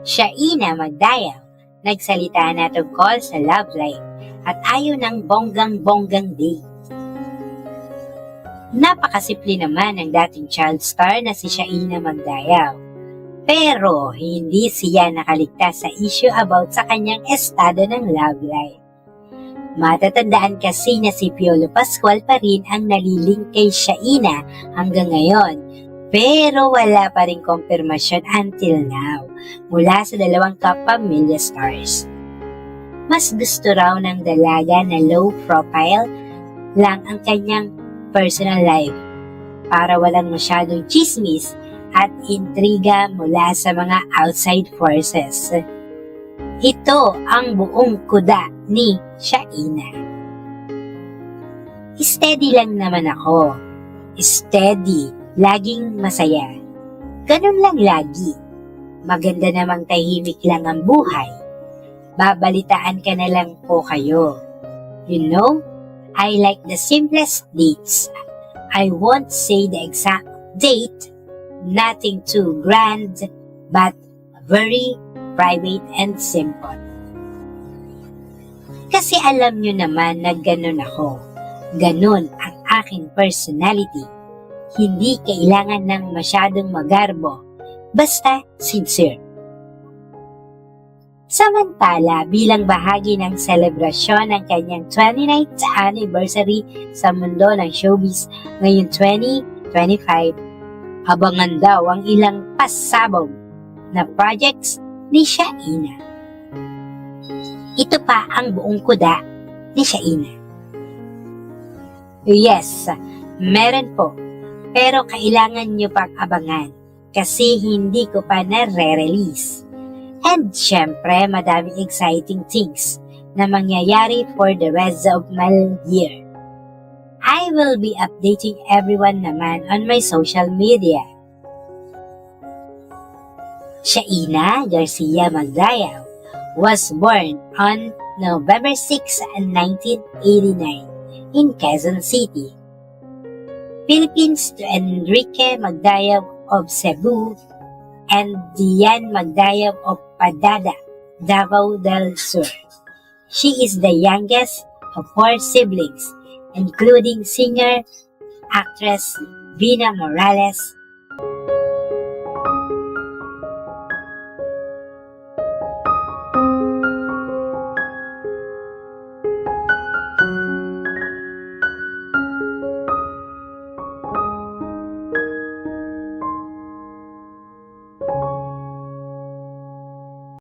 Shaina Magdayaw, nagsalita na tungkol sa love life at ayaw ng bonggang-bonggang date. Napakasimple naman ng dating child star na si Shaina Magdayaw. Pero hindi siya nakaligtas sa issue about sa kanyang estado ng love life. Matatandaan kasi na si Piolo Pascual pa rin ang naliling kay Shaina hanggang ngayon. Pero wala pa rin kumpirmasyon until now mula sa dalawang kapamilya stars. Mas gusto raw ng dalaga na low profile lang ang kanyang personal life para walang masyadong chismis at intriga mula sa mga outside forces. Ito ang buong kuda ni Shaina. Steady lang naman ako. Steady. Laging masaya. Ganun lang lagi. Maganda namang tahimik lang ang buhay. Babalitaan ka na lang po kayo. You know, I like the simplest dates. I won't say the exact date. Nothing too grand, but very private and simple. Kasi alam nyo naman na ganun ako. Ganun ang aking personality. Hindi kailangan ng masyadong magarbo, basta sincere. Samantala, bilang bahagi ng selebrasyon ng kanyang 29th anniversary sa mundo ng showbiz ngayong 2025, abangan daw ang ilang pasabog na projects ni Shaina. Ito pa ang buong kuda ni Shaina. Yes, meron po. Pero kailangan nyo pang abangan kasi hindi ko pa na-re-release. And syempre, madaming exciting things na mangyayari for the rest of my year. I will be updating everyone naman on my social media. Shaina Garcia Magdayaw was born on November 6, 1989 in Quezon City, Philippines, to Enrique Magdayaw of Cebu and Diane Magdayaw of Padada, Davao del Sur. She is the youngest of 4 siblings, including singer, actress Vina Morales,